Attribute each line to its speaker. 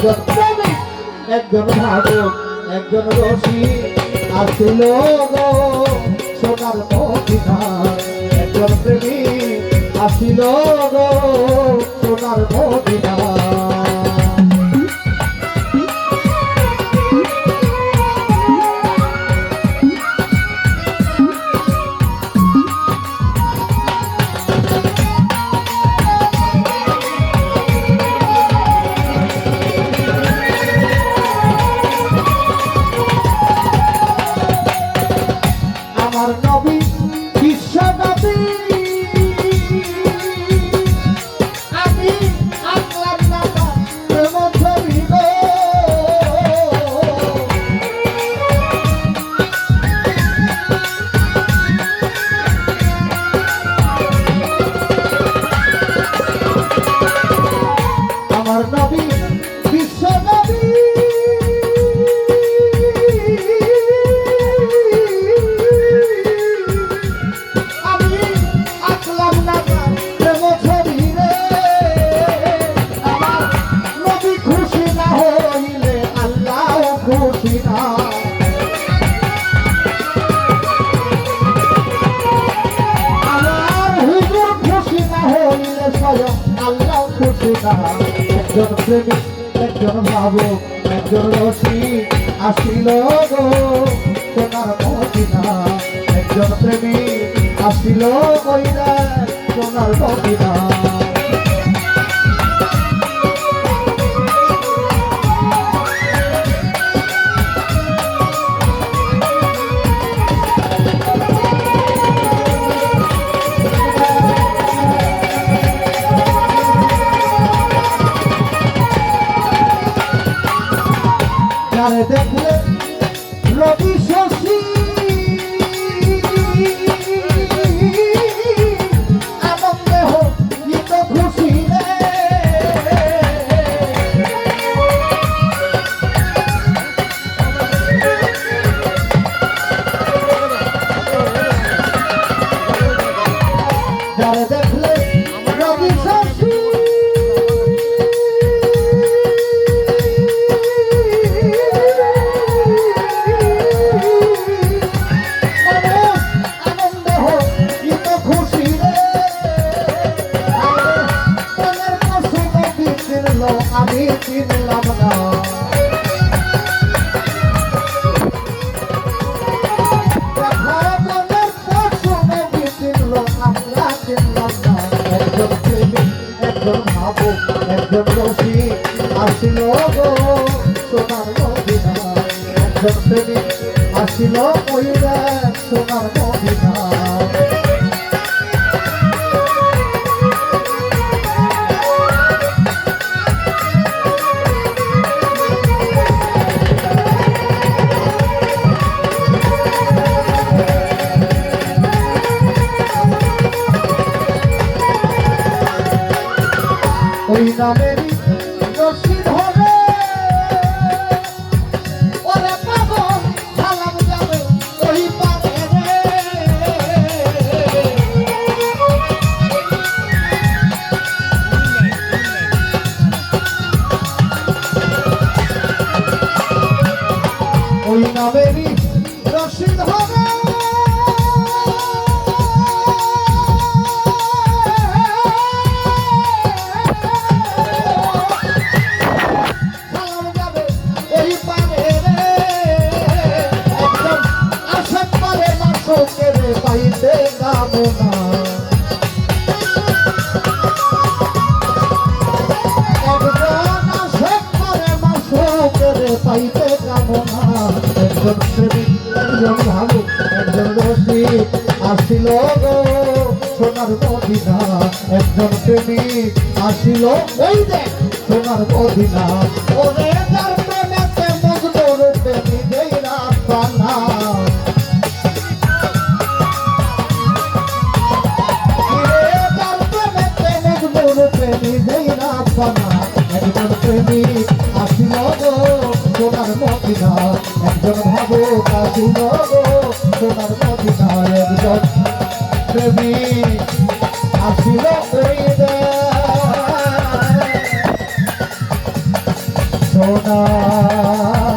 Speaker 1: একজন প্রেমিক, একজন ভাবক, একজন রসিক আসিল গো সোনার মদিনা। একজন প্রেমিক আসিল গো সোনার মদিনা। আমার নবী বিশ্ব নবী আমি আল্লাহর নাম প্রেম ছবি গো। আমার নবী বিশ্ব নবী একজন প্রেমিক, একজন ভাবক, একজন রসিক আসিল গো সোনার মদিনা। একজন প্রেমিক আসিল কইরা সোনার মদিনা। যারে দেখলে রবি শশী আনন্দে হইত খুশি রে। যারে দেখলে রবি শশী আমি চিনলাম না। একজন প্রেমিক, একজন ভাবক, একজন রসিক আসিল গো সোনার মদিনা। একজন প্রেমিক আসিল কইরা সোনার মদিনা। ওই নামেরই রশি ধরে ওরে পাগল সালাম যাবে ওই পারে রে। ওই নামেরই রশি ধরে পাইতে কামনা। একজন আসে করে মাসুকের পাইতে কামনা। একজন প্রেমিক, একজন ভাবুক, একজন রসিক আসিল গো সোনার মদিনা। একজন প্রেমিক আসিল ওই দেখ সোনার মদিনা। ওরে যার প্রেমেতে মজনুর প্রেমী দেই না পানা। একজন প্রেমিক আসিল গো সোনার মদিনা। একজন ভাবুক আসিল গো সোনার মদিনা। একজন প্রেমিক আসিল ওই না